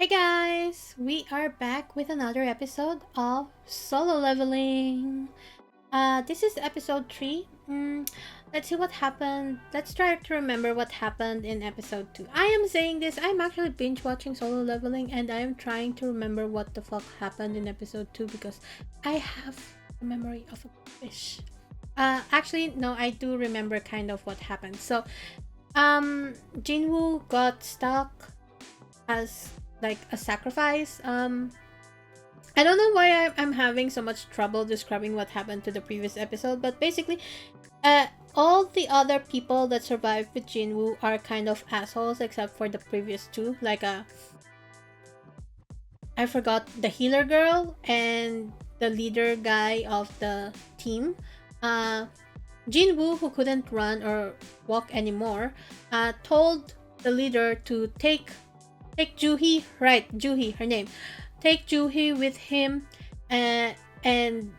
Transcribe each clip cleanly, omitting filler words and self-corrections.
Hey guys, we are back with another episode of Solo Leveling. This is episode 3. Let's see what happened. Let's try to remember what happened in episode 2. I am saying this, I'm actually binge watching Solo Leveling and I am trying to remember what the fuck happened in episode 2 because I have a memory of a fish. Actually, no, I do remember kind of what happened. So, Jinwoo got stuck as like a sacrifice. I don't know why I'm having so much trouble describing what happened to the previous episode, but basically, all the other people that survived with Jinwoo are kind of assholes except for the previous two. Like, I forgot the healer girl and the leader guy of the team. Uh, Jinwoo, who couldn't run or walk anymore, told the leader to take Juhi, right? Juhi, her name. Take Juhi with him, and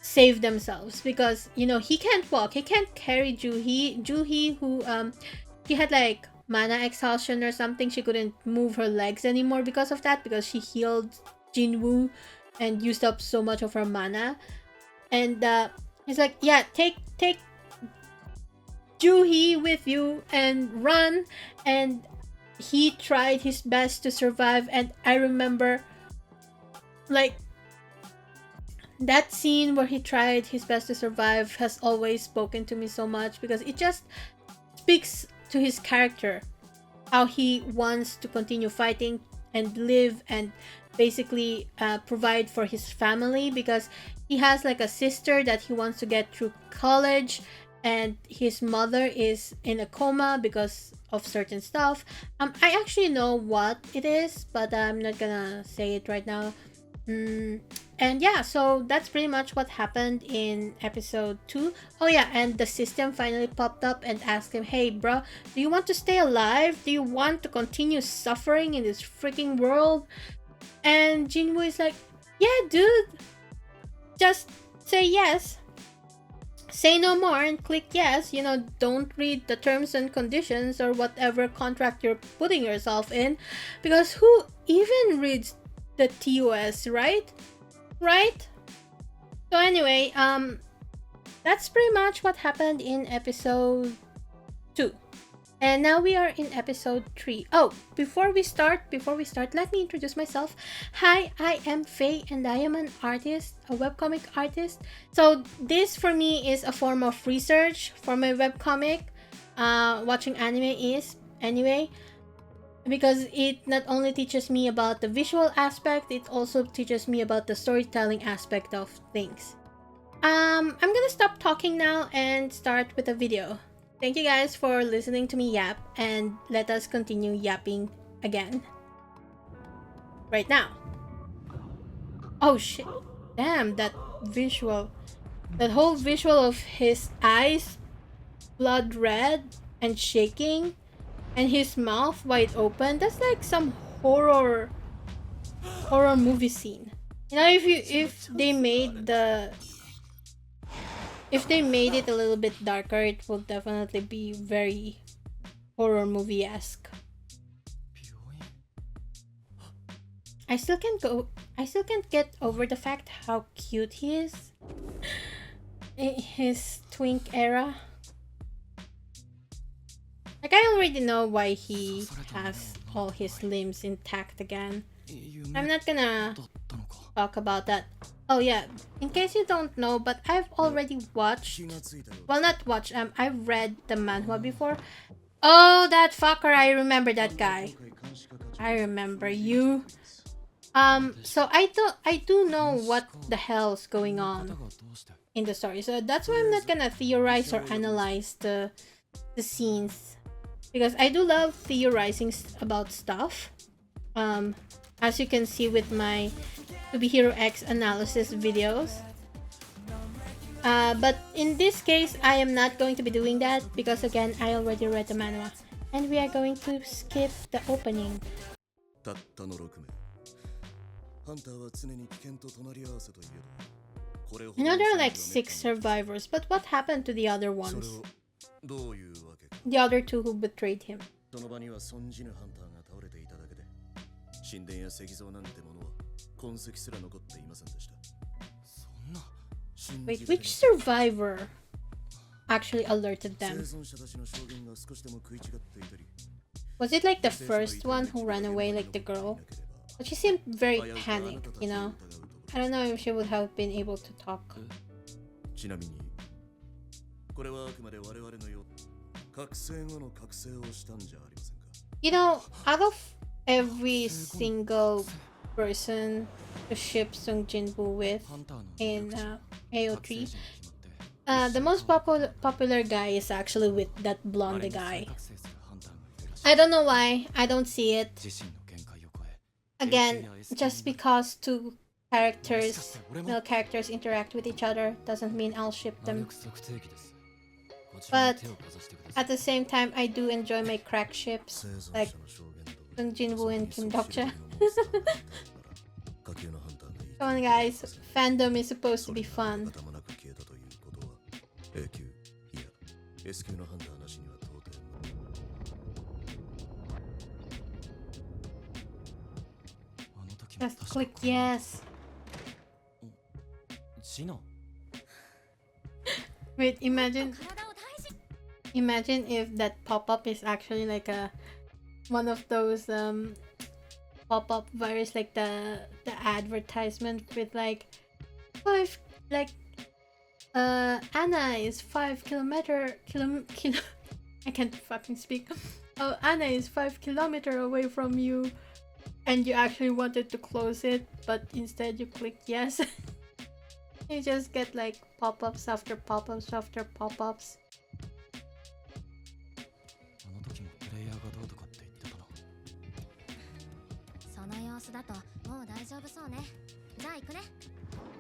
save themselves because he can't walk. He can't carry Juhi. Juhi, who she had like mana exhaustion or something. She couldn't move her legs anymore because of that. Because she healed Jinwoo and used up so much of her mana. And he's like, yeah, take Juhi with you and run. And he tried his best to survive, and I remember like that scene where he tried his best to survive has always spoken to me so much because it just speaks to his character, how he wants to continue fighting and live and basically provide for his family because he has like a sister that he wants to get through college, and his mother is in a coma because of certain stuff. I actually know what it is, but I'm not gonna say it right now. And yeah, so that's pretty much what happened in episode 2. Oh yeah, and the system finally popped up and asked him, hey bro, do you want to stay alive? Do you want to continue suffering in this freaking world? And Jinwoo is like, yeah dude, just say yes. Say no more and click yes. Don't read the terms and conditions or whatever contract you're putting yourself in, because who even reads the TOS, right? Right? So anyway, that's pretty much what happened in episode 2. And now we are in episode 3. Oh, before we start, let me introduce myself. Hi, I am Faye and I am an artist, a webcomic artist. So this for me is a form of research for my webcomic. Watching anime is, anyway, because it not only teaches me about the visual aspect, it also teaches me about the storytelling aspect of things. I'm gonna stop talking now and start with the video. Thank you guys for listening to me yap, and let us continue yapping again. Right now. Oh shit. Damn, that visual. That whole visual of his eyes blood red and shaking and his mouth wide open. That's like some horror movie scene. If they made it a little bit darker, it will definitely be very horror movie-esque. I still can't get over the fact how cute he is in his twink era. Like, I already know why he has all his limbs intact again. I'm not gonna talk about that. Oh yeah, in case you don't know, but I've already watched, well, not watched, I've read the manhwa before. Oh, that fucker, I remember that guy. I remember you. So I do know what the hell's going on in the story. So that's why I'm not gonna theorize or analyze the scenes, because I do love theorizing about stuff. As you can see with my To Be Hero X analysis videos. But in this case, I am not going to be doing that because again, I already read the manhwa. And we are going to skip the opening. I know there are like 6 survivors, but what happened to the other ones? The other 2 who betrayed him. Wait, which survivor actually alerted them? Was it like the first one who ran away, like the girl? But she seemed very panicked, you know? I don't know if she would have been able to talk. You know, out of every single person to ship Sung Jinwoo with in AO3, the most popular guy is actually with that blonde guy. I don't know why. I don't see it. Again, just because two characters, male characters, interact with each other doesn't mean I'll ship them. But at the same time, I do enjoy my crack ships, like Sung Jinwoo and Kim Dokja. Come on, guys. Fandom is supposed to be fun. Just click yes. Wait, imagine if that pop-up is actually like one of those pop-up virus, like the advertisement with like Anna is 5 kilometer I can't fucking speak. Oh, Anna is 5 kilometer away from you, and you actually wanted to close it, but instead you clicked yes. You just get like pop-ups after pop-ups after pop-ups.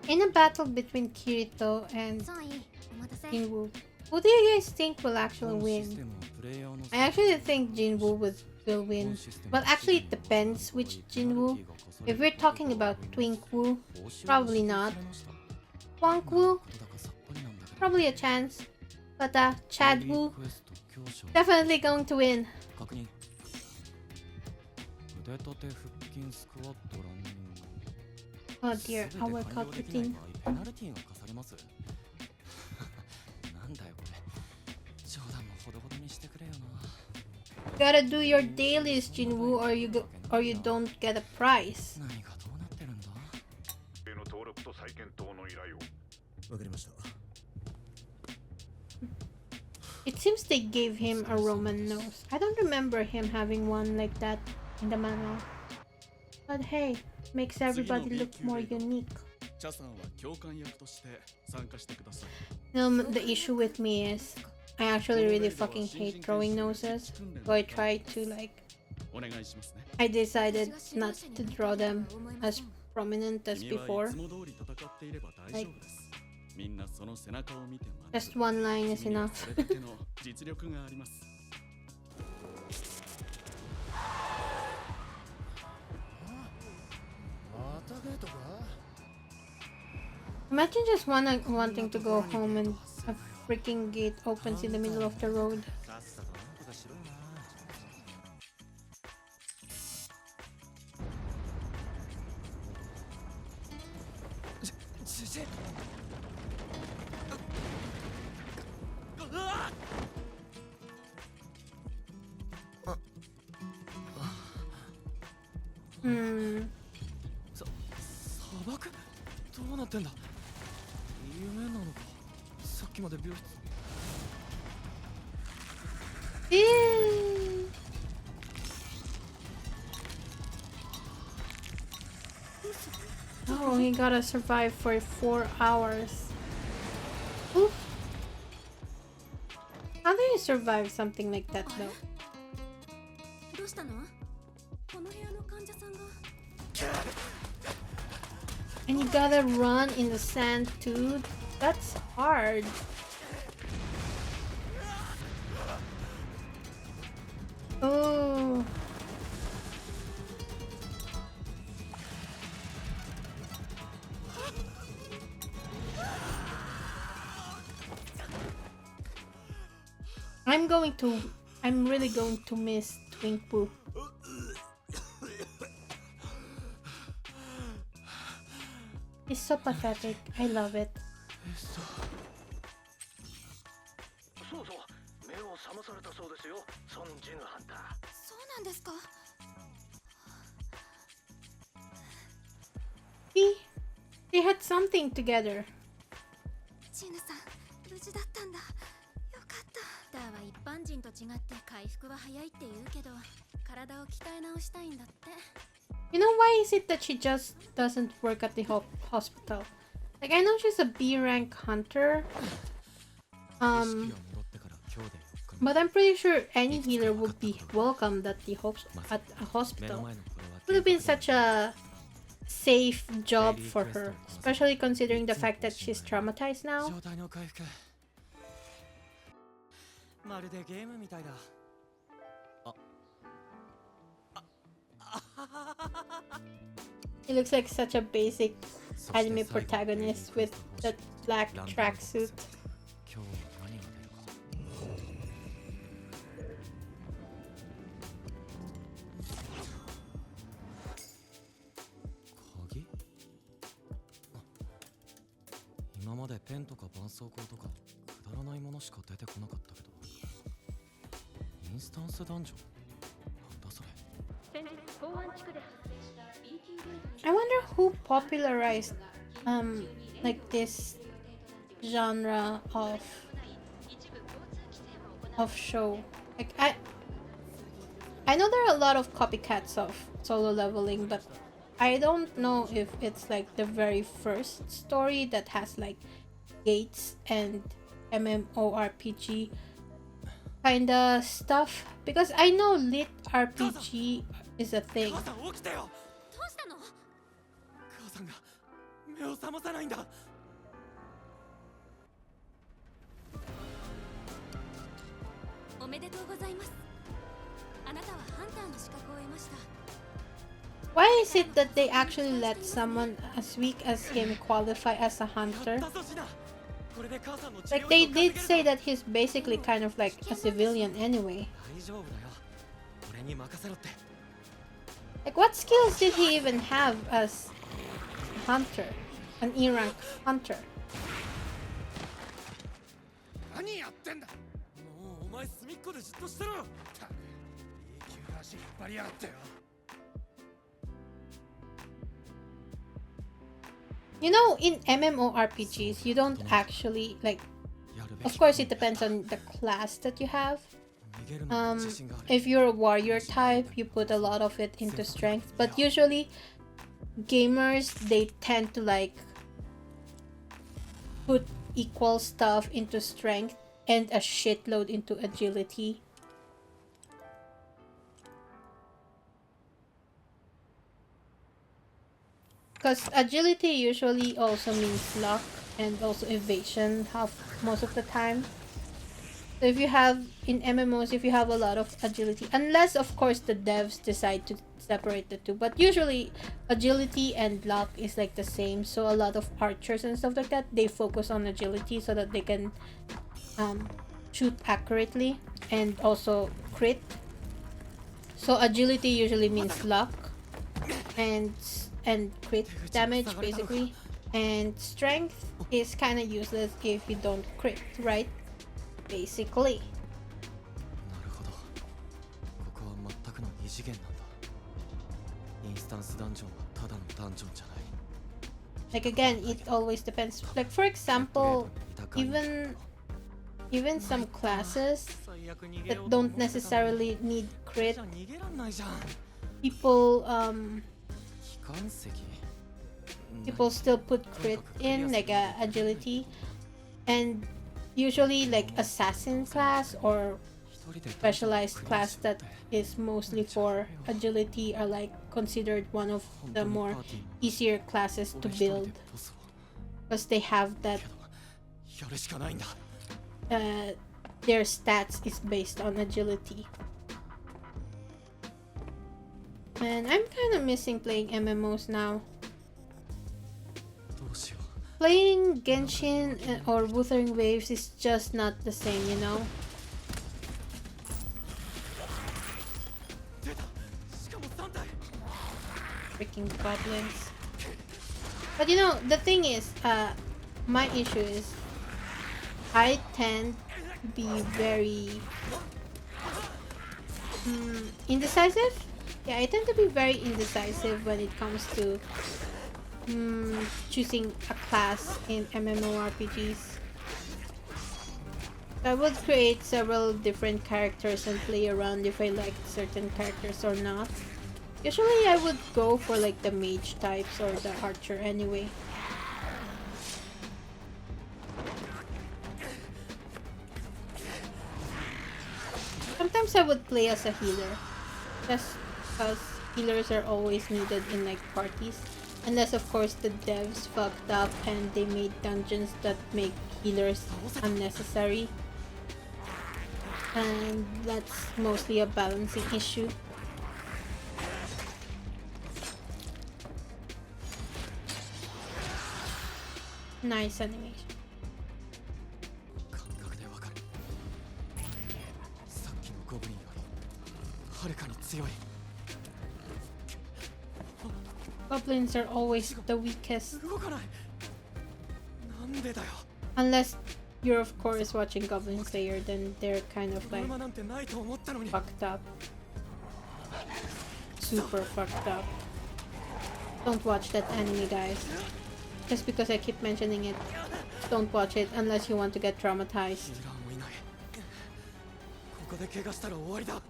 In a battle between Kirito and Jinwoo, who do you guys think will actually win? I actually think Jinwoo will win. Well, actually it depends which Jinwoo. If we're talking about Twinkwoo, probably not. Hwangwoo, probably a chance. But Chadwoo, definitely going to win. Oh dear, our workout routine. Gotta do your dailies, Jinwoo, or you don't get a prize. It seems they gave him a Roman nose. I don't remember him having one like that in the manual. But hey, makes everybody look more unique. The issue with me is I actually really fucking hate drawing noses. So I try to I decided not to draw them as prominent as before. Like, just one line is enough. Imagine just wanting to go home and a freaking gate opens in the middle of the road. Oh, he gotta survive for 4 hours. Oof. How do you survive something like that though? And you gotta run in the sand too? That's hard. Oh. I'm really going to miss Twinkwoo. He's so pathetic. I love it. See? They had something together. ジヌさん、無事だったんだ。よかった。ダーは一般人と違って回復は早いって言うけど、体を鍛え直したいんだって。You know why is it that she just doesn't work at the hospital? Like, I know she's a B rank hunter. But I'm pretty sure any healer would be welcomed at at a hospital. It would have been such a safe job for her, especially considering the fact that she's traumatized now. He looks like such a basic anime protagonist with that black tracksuit. I wonder who popularized like this genre of show. Like I know there are a lot of copycats of Solo Leveling, but I don't know if it's like the very first story that has like gates and MMORPG kinda stuff, because I know lit RPG is a thing. おめでとうございます。あなたはハンターの資格を得ました。 Why is it that they actually let someone as weak as him qualify as a hunter? Like, they did say that he's basically kind of like a civilian anyway. Like, what skills did he even have as a hunter? An E-rank hunter? You know, in MMORPGs, you don't actually, like, of course it depends on the class that you have. If you're a warrior type, you put a lot of it into strength, but usually gamers, they tend to like put equal stuff into strength and a shitload into agility. Because agility usually also means luck and also evasion most of the time. So if you have, in MMOs, if you have a lot of agility, unless of course the devs decide to separate the two, but usually agility and luck is like the same. So a lot of archers and stuff like that, they focus on agility so that they can shoot accurately and also crit. So agility usually means luck and crit damage basically, and strength is kind of useless if you don't crit, right? Basically. Like, again, it always depends. Like, for example, even some classes that don't necessarily need crit, people still put crit in, like agility, and usually like assassin class or specialized class that is mostly for agility are like considered one of the more easier classes to build because they have that their stats is based on agility. And I'm kind of missing playing MMOs now. Playing Genshin or Wuthering Waves is just not the same, you know? Freaking goblins. But you know, the thing is, my issue is I tend to be very indecisive. Yeah, I tend to be very indecisive when it comes to choosing a class in MMORPGs. I would create several different characters and play around if I liked certain characters or not. Usually I would go for like the mage types or the archer anyway. Sometimes I would play as a healer. Just because healers are always needed in like parties. Unless of course the devs fucked up and they made dungeons that make healers unnecessary. And that's mostly a balancing issue. Nice animation. 感覚でわかる。さっきのゴブリンよりはるかに強い。 Goblins are always the weakest. 動かない。なんでだよ。 Unless you're of course watching Goblin Slayer, then they're kind of like 車なんてないと思ったのに。 fucked up. Super fucked up. Don't watch that anime, guys. Just because I keep mentioning it, don't watch it unless you want to get traumatized. ヒーラーもいない。ここで怪我したら終わりだ。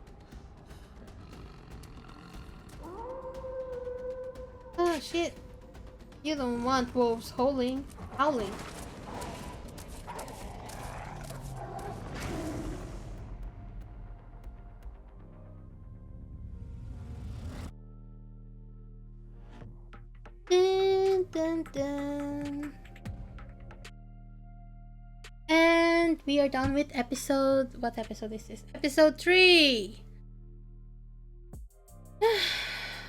Oh shit. You don't want wolves howling. Dun, dun, dun. And we are done with episode. What episode is this? Episode 3.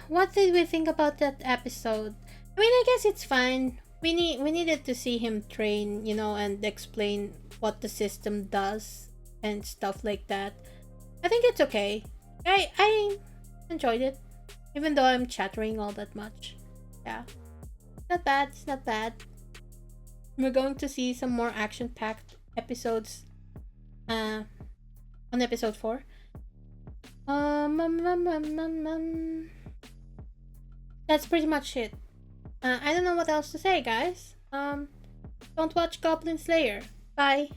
What did we think about that episode? I mean, I guess it's fine. We needed to see him train, you know, and explain what the system does and stuff like that. I think it's okay. I enjoyed it, even though I'm chattering all that much. Yeah, not bad. It's not bad. We're going to see some more action-packed episodes on episode 4. That's pretty much it. I don't know what else to say, guys. Don't watch Goblin Slayer. Bye.